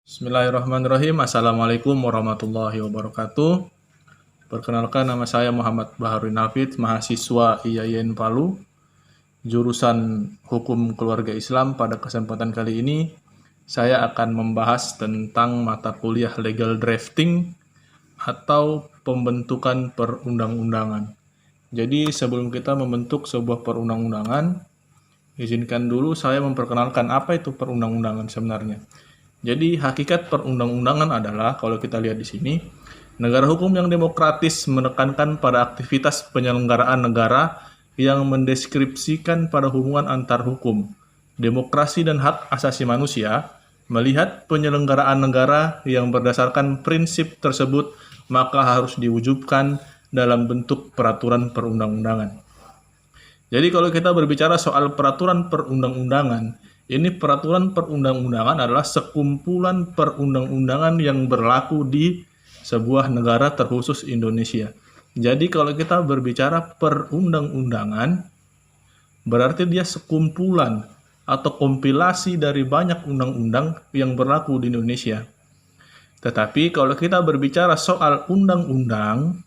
Bismillahirrahmanirrahim. Assalamualaikum warahmatullahi wabarakatuh. Perkenalkan, nama saya Muhammad Baharudin Hafid, mahasiswa IAIN Palu, jurusan Hukum Keluarga Islam. Pada kesempatan kali ini, saya akan membahas tentang mata kuliah Legal Drafting atau pembentukan perundang-undangan. Jadi sebelum kita membentuk sebuah perundang-undangan, izinkan dulu saya memperkenalkan apa itu perundang-undangan sebenarnya. Jadi hakikat perundang-undangan adalah, kalau kita lihat di sini, negara hukum yang demokratis menekankan pada aktivitas penyelenggaraan negara yang mendeskripsikan pada hubungan antar hukum, demokrasi dan hak asasi manusia, melihat penyelenggaraan negara yang berdasarkan prinsip tersebut maka harus diwujudkan dalam bentuk peraturan perundang-undangan. Jadi kalau kita berbicara soal peraturan perundang-undangan, ini peraturan perundang-undangan adalah sekumpulan perundang-undangan yang berlaku di sebuah negara terkhusus Indonesia. Jadi kalau kita berbicara perundang-undangan, berarti dia sekumpulan atau kompilasi dari banyak undang-undang yang berlaku di Indonesia. Tetapi kalau kita berbicara soal undang-undang,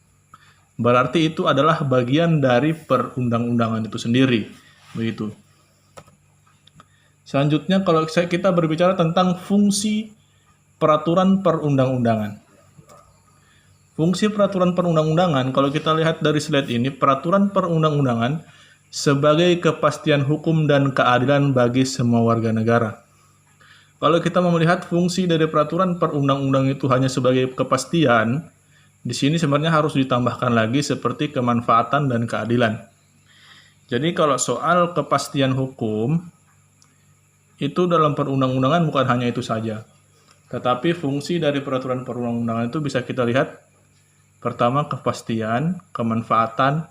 berarti itu adalah bagian dari perundang-undangan itu sendiri. Begitu. Selanjutnya, kalau kita berbicara tentang fungsi peraturan perundang-undangan. Fungsi peraturan perundang-undangan, kalau kita lihat dari slide ini, peraturan perundang-undangan sebagai kepastian hukum dan keadilan bagi semua warga negara. Kalau kita melihat fungsi dari peraturan perundang-undangan itu hanya sebagai kepastian, di sini sebenarnya harus ditambahkan lagi seperti kemanfaatan dan keadilan. Jadi kalau soal kepastian hukum, itu dalam perundang-undangan bukan hanya itu saja. Tetapi fungsi dari peraturan perundang-undangan itu bisa kita lihat, pertama kepastian, kemanfaatan,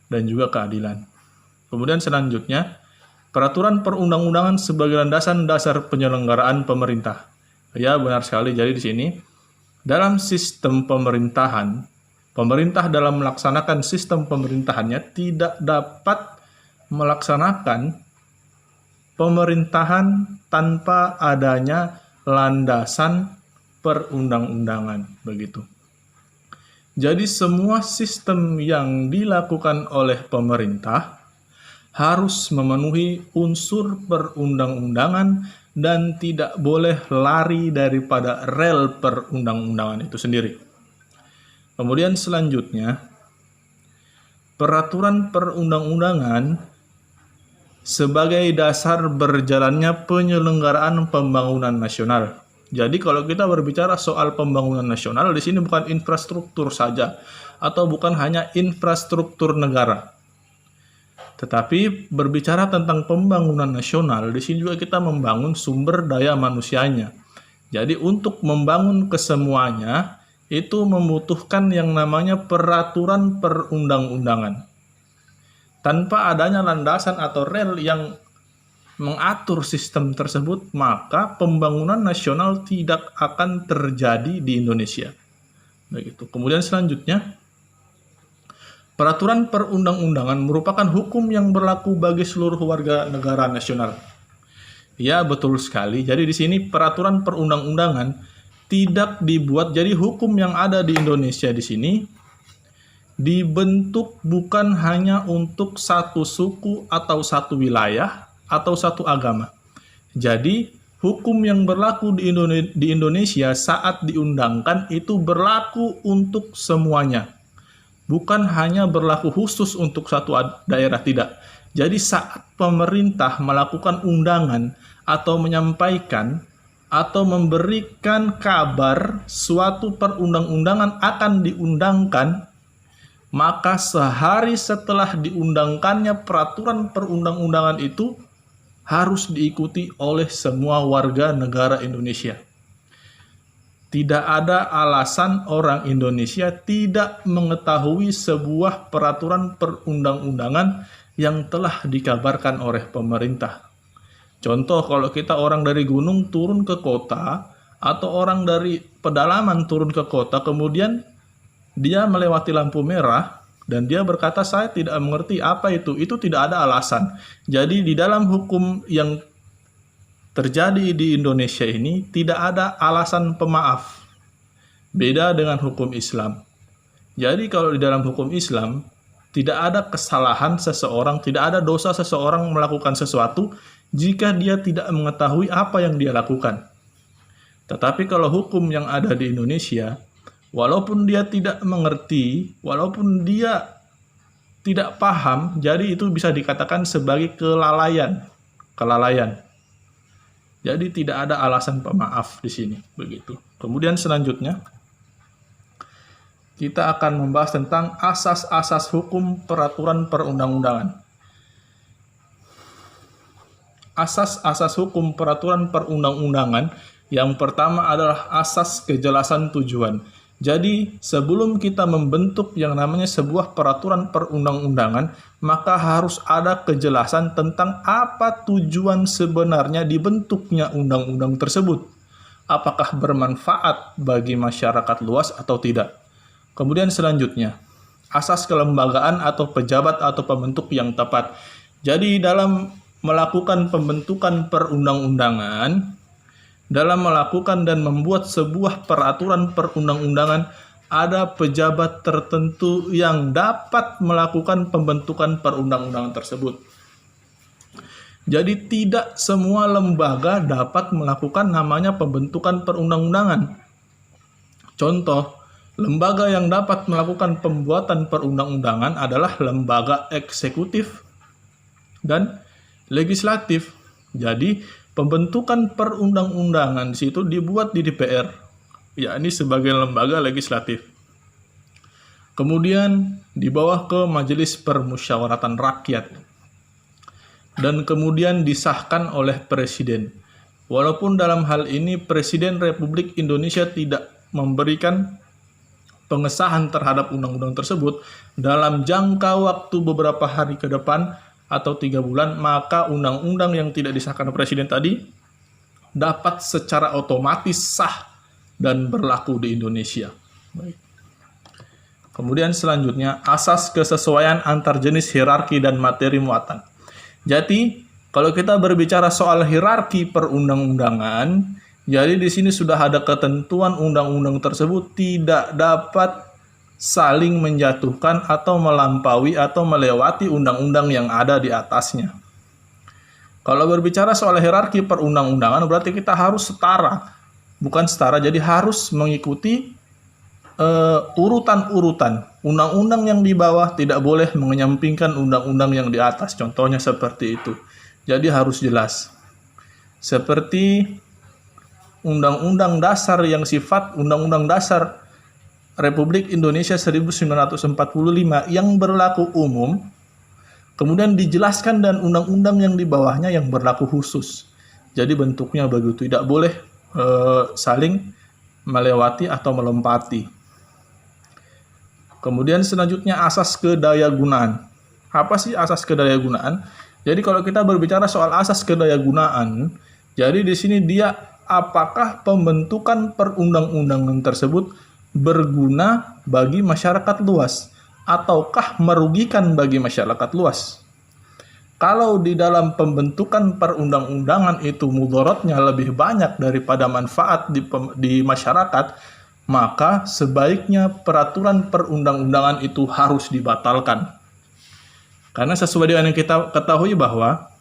dan juga keadilan. Kemudian selanjutnya, peraturan perundang-undangan sebagai landasan dasar penyelenggaraan pemerintah. Ya, benar sekali. Jadi di sini, dalam sistem pemerintahan, pemerintah dalam melaksanakan sistem pemerintahannya tidak dapat melaksanakan pemerintahan tanpa adanya landasan perundang-undangan, begitu. Jadi semua sistem yang dilakukan oleh pemerintah harus memenuhi unsur perundang-undangan dan tidak boleh lari daripada rel perundang-undangan itu sendiri. Kemudian selanjutnya, peraturan perundang-undangan sebagai dasar berjalannya penyelenggaraan pembangunan nasional. Jadi kalau kita berbicara soal pembangunan nasional, di sini bukan infrastruktur saja atau bukan hanya infrastruktur negara. Tetapi berbicara tentang pembangunan nasional, di sini juga kita membangun sumber daya manusianya. Jadi untuk membangun kesemuanya, itu membutuhkan yang namanya peraturan perundang-undangan. Tanpa adanya landasan atau rel yang mengatur sistem tersebut, maka pembangunan nasional tidak akan terjadi di Indonesia. Begitu. Kemudian selanjutnya, peraturan perundang-undangan merupakan hukum yang berlaku bagi seluruh warga negara nasional. Ya, betul sekali. Jadi di sini peraturan perundang-undangan tidak dibuat, jadi hukum yang ada di Indonesia di sini dibentuk bukan hanya untuk satu suku atau satu wilayah atau satu agama. Jadi hukum yang berlaku di Indonesia saat diundangkan itu berlaku untuk semuanya. Bukan hanya berlaku khusus untuk satu daerah, tidak. Jadi saat pemerintah melakukan undangan atau menyampaikan atau memberikan kabar suatu perundang-undangan akan diundangkan, maka sehari setelah diundangkannya peraturan perundang-undangan itu harus diikuti oleh semua warga negara Indonesia. Tidak ada alasan orang Indonesia tidak mengetahui sebuah peraturan perundang-undangan yang telah dikabarkan oleh pemerintah. Contoh, kalau kita orang dari gunung turun ke kota, atau orang dari pedalaman turun ke kota, kemudian dia melewati lampu merah dan dia berkata, saya tidak mengerti apa itu tidak ada alasan. Jadi di dalam hukum yang terjadi di Indonesia ini tidak ada alasan pemaaf. Beda dengan hukum Islam. Jadi kalau di dalam hukum Islam, tidak ada kesalahan seseorang, tidak ada dosa seseorang melakukan sesuatu jika dia tidak mengetahui apa yang dia lakukan. Tetapi kalau hukum yang ada di Indonesia, walaupun dia tidak mengerti, walaupun dia tidak paham, jadi itu bisa dikatakan sebagai kelalaian. Jadi tidak ada alasan pemaaf di sini, begitu. Kemudian selanjutnya kita akan membahas tentang asas-asas hukum peraturan perundang-undangan. Asas-asas hukum peraturan perundang-undangan yang pertama adalah asas kejelasan tujuan. Jadi, sebelum kita membentuk yang namanya sebuah peraturan perundang-undangan, maka harus ada kejelasan tentang apa tujuan sebenarnya dibentuknya undang-undang tersebut. Apakah bermanfaat bagi masyarakat luas atau tidak? Kemudian selanjutnya, asas kelembagaan atau pejabat atau pembentuk yang tepat. Jadi dalam melakukan pembentukan perundang-undangan, dalam melakukan dan membuat sebuah peraturan perundang-undangan, ada pejabat tertentu yang dapat melakukan pembentukan perundang-undangan tersebut. Jadi tidak semua lembaga dapat melakukan namanya pembentukan perundang-undangan. Contoh, lembaga yang dapat melakukan pembuatan perundang-undangan adalah lembaga eksekutif dan legislatif. Jadi, pembentukan perundang-undangan di situ dibuat di DPR, yakni sebagai lembaga legislatif. Kemudian dibawa ke Majelis Permusyawaratan Rakyat dan kemudian disahkan oleh Presiden. Walaupun dalam hal ini Presiden Republik Indonesia tidak memberikan pengesahan terhadap undang-undang tersebut dalam jangka waktu beberapa hari ke depan atau 3 bulan, maka undang-undang yang tidak disahkan Presiden tadi dapat secara otomatis sah dan berlaku di Indonesia. Baik. Kemudian selanjutnya, asas kesesuaian antar jenis hierarki dan materi muatan. Jadi, kalau kita berbicara soal hierarki perundang-undangan, jadi di sini sudah ada ketentuan undang-undang tersebut tidak dapat saling menjatuhkan atau melampaui atau melewati undang-undang yang ada di atasnya. Kalau berbicara soal hierarki perundang-undangan berarti kita harus setara. Bukan setara, jadi harus mengikuti urutan-urutan. Undang-undang yang di bawah tidak boleh menyampingkan undang-undang yang di atas. Contohnya seperti itu. Jadi harus jelas. Seperti Undang-Undang Dasar yang sifat Undang-Undang Dasar Republik Indonesia 1945 yang berlaku umum, kemudian dijelaskan dan undang-undang yang di bawahnya yang berlaku khusus. Jadi bentuknya begitu, tidak boleh saling melewati atau melompati. Kemudian selanjutnya asas kedayagunaan. Apa sih asas kedayagunaan? Jadi kalau kita berbicara soal asas kedayagunaan, jadi di sini dia apakah pembentukan perundang-undangan tersebut berguna bagi masyarakat luas ataukah merugikan bagi masyarakat luas. Kalau di dalam pembentukan perundang-undangan itu mudaratnya lebih banyak daripada manfaat di masyarakat, maka sebaiknya peraturan perundang-undangan itu harus dibatalkan. Karena sesuai dengan yang kita ketahui bahwa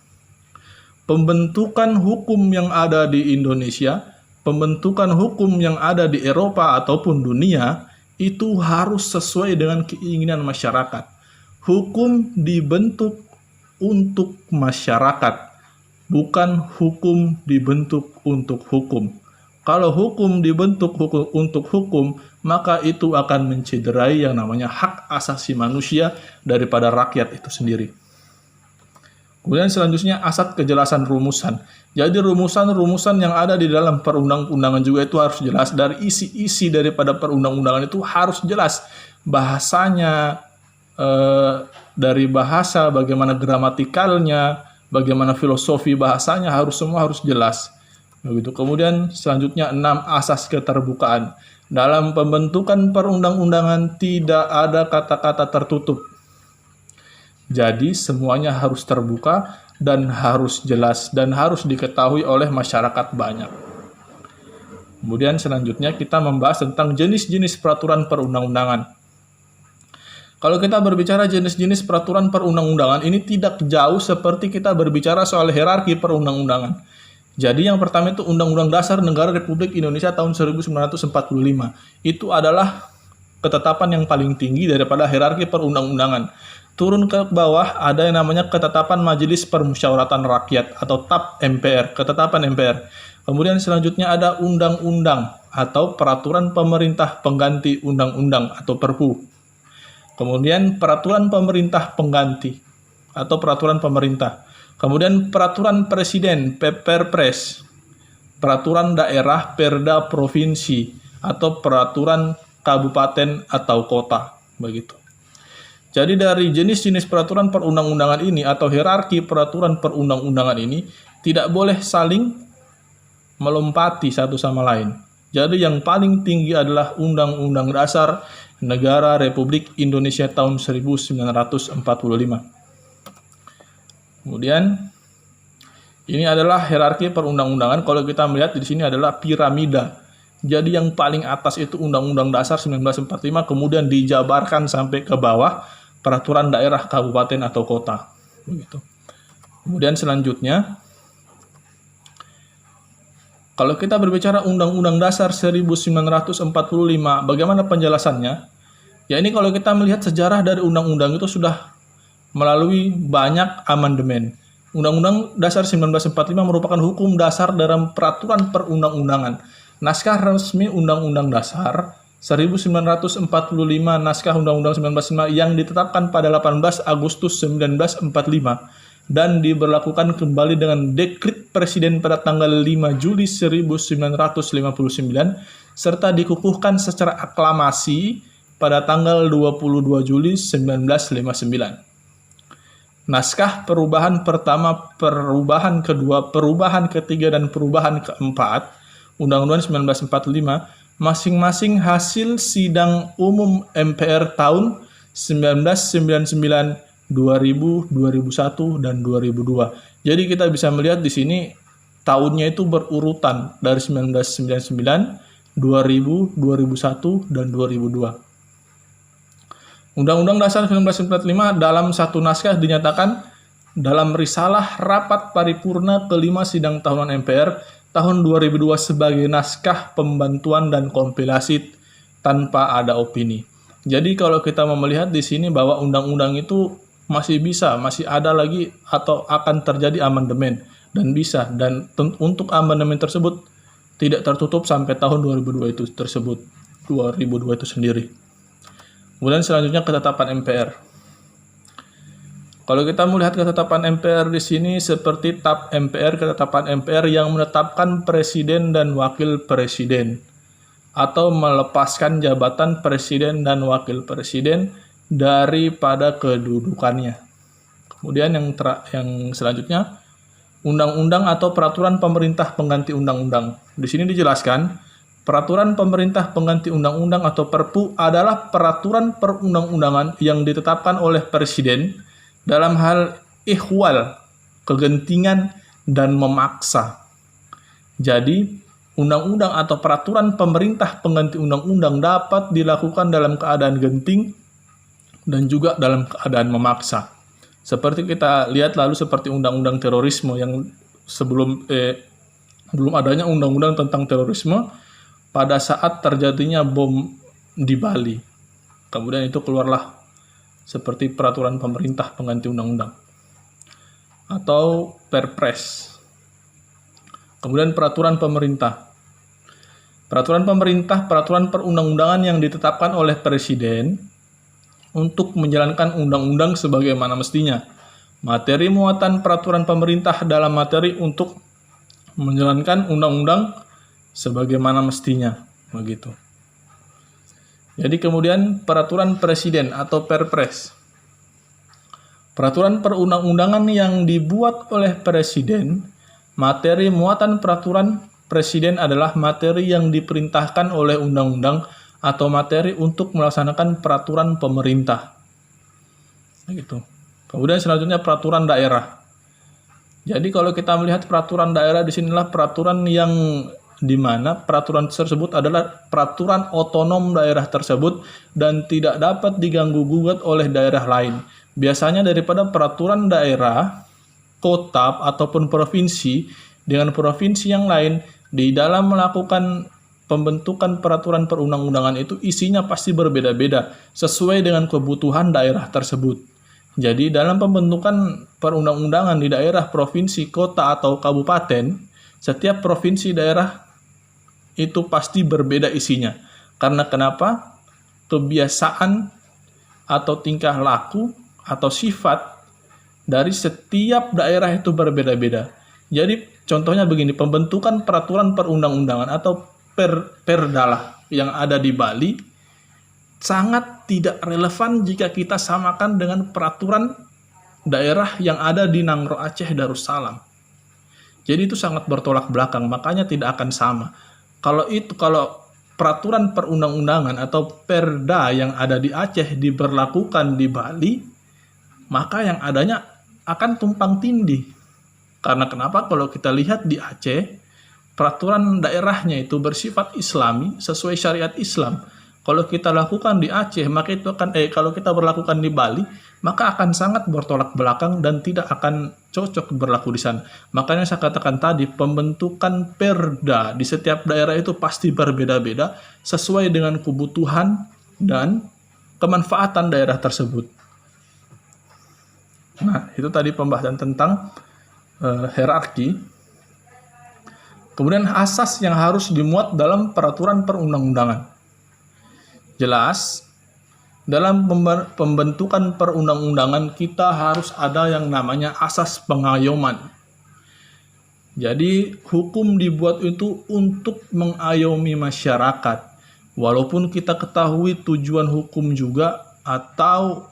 pembentukan hukum yang ada di Indonesia, pembentukan hukum yang ada di Eropa ataupun dunia, itu harus sesuai dengan keinginan masyarakat. Hukum dibentuk untuk masyarakat, bukan hukum dibentuk untuk hukum. Kalau hukum dibentuk untuk hukum, maka itu akan mencederai yang namanya hak asasi manusia daripada rakyat itu sendiri. Kemudian selanjutnya asas kejelasan rumusan. Jadi rumusan-rumusan yang ada di dalam perundang-undangan juga itu harus jelas. Dari isi-isi daripada perundang-undangan itu harus jelas. Bahasanya, dari bahasa, bagaimana gramatikalnya, bagaimana filosofi bahasanya, semua harus jelas. Begitu. Kemudian selanjutnya 6 asas keterbukaan. Dalam pembentukan perundang-undangan tidak ada kata-kata tertutup. Jadi semuanya harus terbuka dan harus jelas dan harus diketahui oleh masyarakat banyak. Kemudian selanjutnya kita membahas tentang jenis-jenis peraturan perundang-undangan. Kalau kita berbicara jenis-jenis peraturan perundang-undangan, ini tidak jauh seperti kita berbicara soal hierarki perundang-undangan. Jadi yang pertama itu Undang-Undang Dasar Negara Republik Indonesia tahun 1945. Itu adalah ketetapan yang paling tinggi daripada hierarki perundang-undangan. Turun ke bawah ada yang namanya ketetapan Majelis Permusyawaratan Rakyat atau TAP MPR, ketetapan MPR. Kemudian selanjutnya ada undang-undang atau peraturan pemerintah pengganti undang-undang atau Perpu. Kemudian peraturan pemerintah pengganti atau peraturan pemerintah. Kemudian peraturan presiden, Perpres. Peraturan daerah, Perda provinsi atau peraturan kabupaten atau kota, begitu. Jadi dari jenis-jenis peraturan perundang-undangan ini atau hierarki peraturan perundang-undangan ini tidak boleh saling melompati satu sama lain. Jadi yang paling tinggi adalah Undang-Undang Dasar Negara Republik Indonesia tahun 1945. Kemudian ini adalah hierarki perundang-undangan. Kalau kita melihat di sini adalah piramida. Jadi yang paling atas itu Undang-Undang Dasar 1945, kemudian dijabarkan sampai ke bawah peraturan daerah, kabupaten atau kota. Begitu. Kemudian selanjutnya kalau kita berbicara Undang-Undang Dasar 1945, bagaimana penjelasannya? Ya ini kalau kita melihat sejarah dari undang-undang itu sudah melalui banyak amandemen. Undang-Undang Dasar 1945 merupakan hukum dasar dalam peraturan perundang-undangan. Naskah resmi Undang-Undang Dasar 1945, naskah Undang-Undang 1945 yang ditetapkan pada 18 Agustus 1945 dan diberlakukan kembali dengan dekret Presiden pada tanggal 5 Juli 1959 serta dikukuhkan secara aklamasi pada tanggal 22 Juli 1959. Naskah perubahan pertama, perubahan kedua, perubahan ketiga, dan perubahan keempat Undang-Undang 1945 masing-masing hasil sidang umum MPR tahun 1999, 2000, 2001, dan 2002. Jadi kita bisa melihat di sini tahunnya itu berurutan dari 1999, 2000, 2001, dan 2002. Undang-Undang Dasar 1945 dalam satu naskah dinyatakan dalam risalah rapat paripurna kelima sidang tahunan MPR tahun 2002 sebagai naskah pembantuan dan kompilasi tanpa ada opini. Jadi kalau kita mau melihat di sini bahwa undang-undang itu masih ada lagi atau akan terjadi amandemen dan bisa, dan untuk amandemen tersebut tidak tertutup sampai tahun 2002 itu sendiri. Kemudian selanjutnya ketetapan MPR. Kalau kita melihat ketetapan MPR di sini seperti TAP MPR, ketetapan MPR yang menetapkan presiden dan wakil presiden atau melepaskan jabatan presiden dan wakil presiden daripada kedudukannya. Kemudian yang selanjutnya undang-undang atau peraturan pemerintah pengganti undang-undang. Di sini dijelaskan peraturan pemerintah pengganti undang-undang atau Perpu adalah peraturan perundang-undangan yang ditetapkan oleh presiden dalam hal ihwal, kegentingan, dan memaksa. Jadi, undang-undang atau peraturan pemerintah pengganti undang-undang dapat dilakukan dalam keadaan genting dan juga dalam keadaan memaksa. Seperti kita lihat lalu seperti undang-undang terorisme yang belum adanya undang-undang tentang terorisme pada saat terjadinya bom di Bali. Kemudian itu keluarlah seperti peraturan pemerintah pengganti undang-undang atau Perpres. Kemudian peraturan pemerintah. Peraturan pemerintah, peraturan perundang-undangan yang ditetapkan oleh presiden untuk menjalankan undang-undang sebagaimana mestinya. Materi muatan peraturan pemerintah dalam materi untuk menjalankan undang-undang sebagaimana mestinya, begitu. Jadi kemudian peraturan presiden atau Perpres. Peraturan perundang-undangan yang dibuat oleh presiden, materi muatan peraturan presiden adalah materi yang diperintahkan oleh undang-undang atau materi untuk melaksanakan peraturan pemerintah. Begitu. Kemudian selanjutnya peraturan daerah. Jadi kalau kita melihat peraturan daerah di sinilah peraturan yang di mana peraturan tersebut adalah peraturan otonom daerah tersebut dan tidak dapat diganggu-gugat oleh daerah lain. Biasanya daripada peraturan daerah, kota ataupun provinsi dengan provinsi yang lain di dalam melakukan pembentukan peraturan perundang-undangan itu isinya pasti berbeda-beda sesuai dengan kebutuhan daerah tersebut. Jadi dalam pembentukan perundang-undangan di daerah, provinsi, kota, atau kabupaten, setiap provinsi daerah itu pasti berbeda isinya. Karena kenapa? Kebiasaan atau tingkah laku atau sifat dari setiap daerah itu berbeda-beda. Jadi contohnya begini, pembentukan peraturan perundang-undangan atau perda yang ada di Bali sangat tidak relevan jika kita samakan dengan peraturan daerah yang ada di Nangro Aceh Darussalam. Jadi itu sangat bertolak belakang, makanya tidak akan sama. Kalau peraturan perundang-undangan atau perda yang ada di Aceh diberlakukan di Bali, maka yang adanya akan tumpang tindih. Karena kenapa? Kalau kita lihat di Aceh, peraturan daerahnya itu bersifat Islami sesuai syariat Islam. Kalau kita lakukan di Aceh, maka itu akan kalau kita berlakukan di Bali, maka akan sangat bertolak belakang dan tidak akan cocok berlaku di sana. Makanya saya katakan tadi, pembentukan perda di setiap daerah itu pasti berbeda-beda sesuai dengan kebutuhan dan kemanfaatan daerah tersebut. Nah, itu tadi pembahasan tentang hierarki. Kemudian asas yang harus dimuat dalam peraturan perundang-undangan. Jelas, dalam pembentukan perundang-undangan kita harus ada yang namanya asas pengayoman. Jadi hukum dibuat itu untuk mengayomi masyarakat. Walaupun kita ketahui tujuan hukum juga atau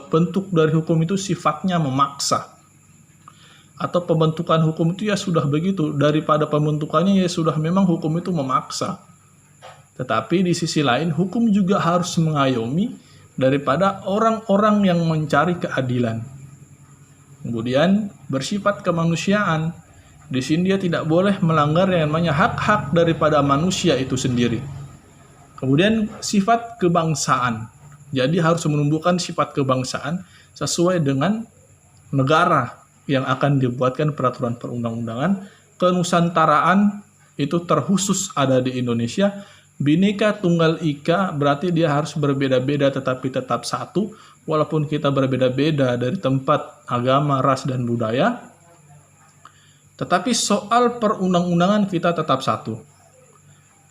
bentuk dari hukum itu sifatnya memaksa. Atau pembentukan hukum itu ya sudah begitu, daripada pembentukannya ya sudah memang hukum itu memaksa. Tetapi di sisi lain hukum juga harus mengayomi daripada orang-orang yang mencari keadilan. Kemudian bersifat kemanusiaan. Di sini dia tidak boleh melanggar yang namanya hak-hak daripada manusia itu sendiri. Kemudian sifat kebangsaan. Jadi harus menumbuhkan sifat kebangsaan sesuai dengan negara yang akan dibuatkan peraturan perundang-undangan. Kenusantaraan itu terkhusus ada di Indonesia. Bhinneka Tunggal Ika berarti dia harus berbeda-beda tetapi tetap satu, walaupun kita berbeda-beda dari tempat, agama, ras, dan budaya. Tetapi soal perundang-undangan kita tetap satu.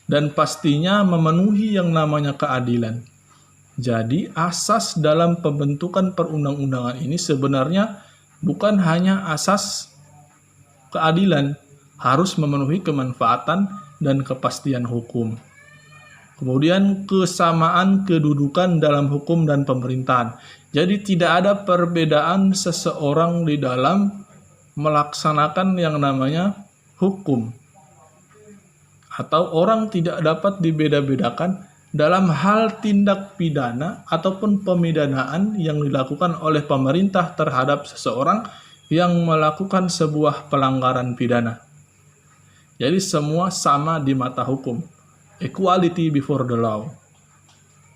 Dan pastinya memenuhi yang namanya keadilan. Jadi asas dalam pembentukan perundang-undangan ini sebenarnya bukan hanya asas keadilan, harus memenuhi kemanfaatan dan kepastian hukum. Kemudian kesamaan kedudukan dalam hukum dan pemerintahan. Jadi tidak ada perbedaan seseorang di dalam melaksanakan yang namanya hukum. Atau orang tidak dapat dibeda-bedakan dalam hal tindak pidana ataupun pemidanaan yang dilakukan oleh pemerintah terhadap seseorang yang melakukan sebuah pelanggaran pidana. Jadi semua sama di mata hukum. Equality before the law.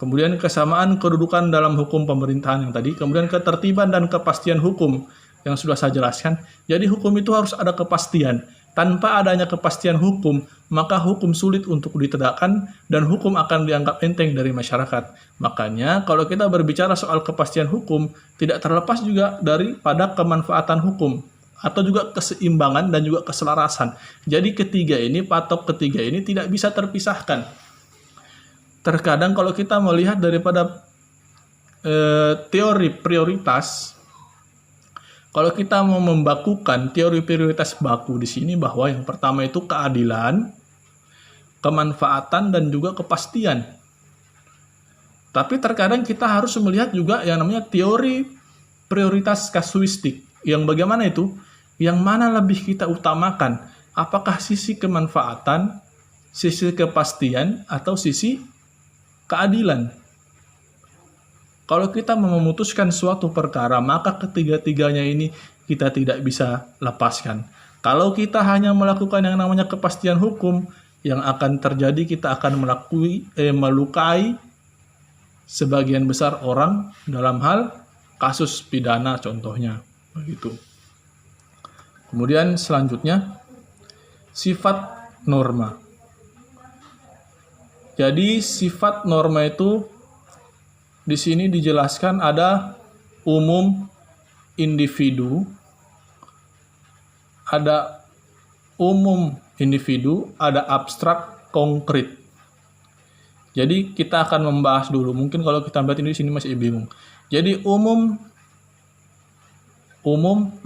Kemudian kesamaan kedudukan dalam hukum pemerintahan yang tadi. Kemudian ketertiban dan kepastian hukum yang sudah saya jelaskan. Jadi hukum itu harus ada kepastian. Tanpa adanya kepastian hukum, maka hukum sulit untuk ditegakkan dan hukum akan dianggap enteng dari masyarakat. Makanya kalau kita berbicara soal kepastian hukum, tidak terlepas juga daripada kemanfaatan hukum atau juga keseimbangan dan juga keselarasan. Jadi patok ketiga ini tidak bisa terpisahkan. Terkadang kalau kita melihat daripada teori prioritas, kalau kita mau membakukan teori prioritas baku di sini bahwa yang pertama itu keadilan, kemanfaatan, dan juga kepastian. Tapi terkadang kita harus melihat juga yang namanya teori prioritas kasuistik. Yang bagaimana itu? Yang mana lebih kita utamakan? Apakah sisi kemanfaatan, sisi kepastian, atau sisi keadilan? Kalau kita memutuskan suatu perkara, maka ketiga-tiganya ini kita tidak bisa lepaskan. Kalau kita hanya melakukan yang namanya kepastian hukum, yang akan terjadi kita akan melukai sebagian besar orang dalam hal kasus pidana contohnya, begitu. Kemudian selanjutnya sifat norma. Jadi sifat norma itu di sini dijelaskan ada umum individu, ada abstrak konkret. Jadi kita akan membahas dulu. Mungkin kalau kita lihat ini di sini masih bingung. Jadi umum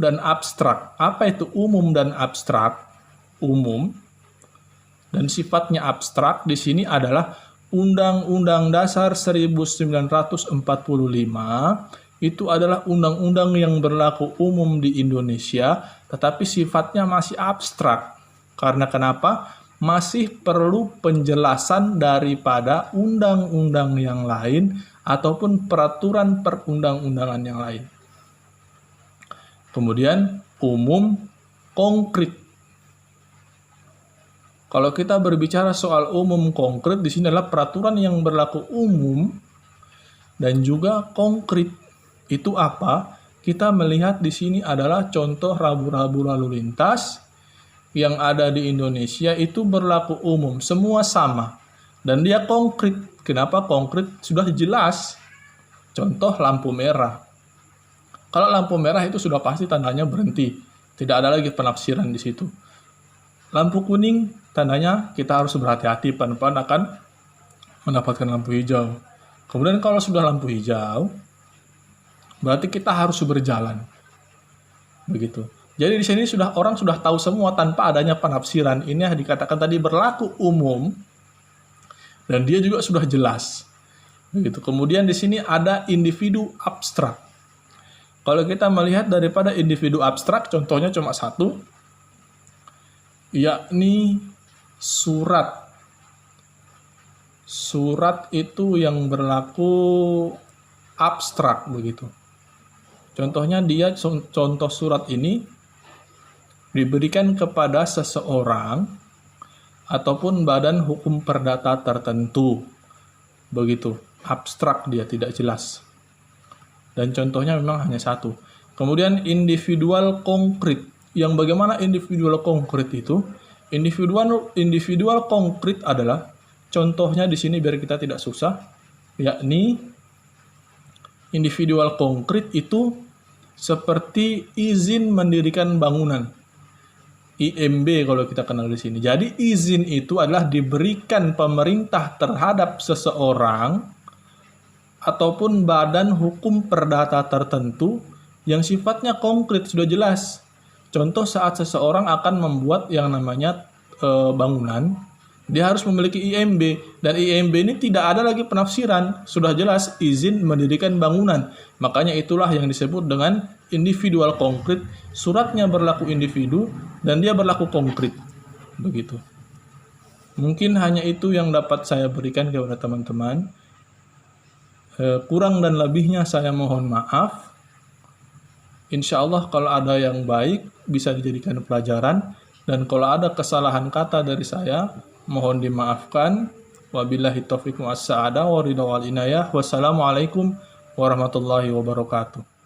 dan abstrak. Apa itu umum dan abstrak? Umum dan sifatnya abstrak di sini adalah Undang-Undang Dasar 1945. Itu adalah undang-undang yang berlaku umum di Indonesia, tetapi sifatnya masih abstrak. Karena kenapa? Masih perlu penjelasan daripada undang-undang yang lain ataupun peraturan perundang-undangan yang lain. Kemudian umum konkret. Kalau kita berbicara soal umum konkret, di sini adalah peraturan yang berlaku umum dan juga konkret. Itu apa? Kita melihat di sini adalah contoh rambu-rambu lalu lintas yang ada di Indonesia itu berlaku umum, semua sama. Dan dia konkret. Kenapa konkret? Sudah jelas. Contoh lampu merah. Kalau lampu merah itu sudah pasti tandanya berhenti. Tidak ada lagi penafsiran di situ. Lampu kuning tandanya kita harus berhati-hati, pelan-pelan akan mendapatkan lampu hijau. Kemudian kalau sudah lampu hijau, berarti kita harus berjalan. Begitu. Jadi di sini orang sudah tahu semua tanpa adanya penafsiran. Ini yang dikatakan tadi berlaku umum dan dia juga sudah jelas. Begitu. Kemudian di sini ada individu abstrak. Kalau kita melihat daripada individu abstrak, contohnya cuma satu, yakni surat. Surat itu yang berlaku abstrak begitu. Contohnya contoh surat ini diberikan kepada seseorang ataupun badan hukum perdata tertentu. Begitu, abstrak dia, tidak jelas. Dan contohnya memang hanya satu. Kemudian individual konkret. Yang bagaimana individual konkret itu? Individual konkret adalah contohnya di sini biar kita tidak susah, yakni individual konkret itu seperti izin mendirikan bangunan. IMB kalau kita kenal di sini. Jadi izin itu adalah diberikan pemerintah terhadap seseorang ataupun badan hukum perdata tertentu yang sifatnya konkret, sudah jelas. Contoh saat seseorang akan membuat yang namanya bangunan, dia harus memiliki IMB, dan IMB ini tidak ada lagi penafsiran, sudah jelas izin mendirikan bangunan. Makanya itulah yang disebut dengan individual konkret, suratnya berlaku individu dan dia berlaku konkret. Begitu. Mungkin hanya itu yang dapat saya berikan kepada teman-teman. Kurang dan lebihnya saya mohon maaf. Insya Allah kalau ada yang baik bisa dijadikan pelajaran, dan kalau ada kesalahan kata dari saya mohon dimaafkan. Wabillahi taufiq was sa'adah wa ridha wal inayah. Wassalamualaikum warahmatullahi wabarakatuh.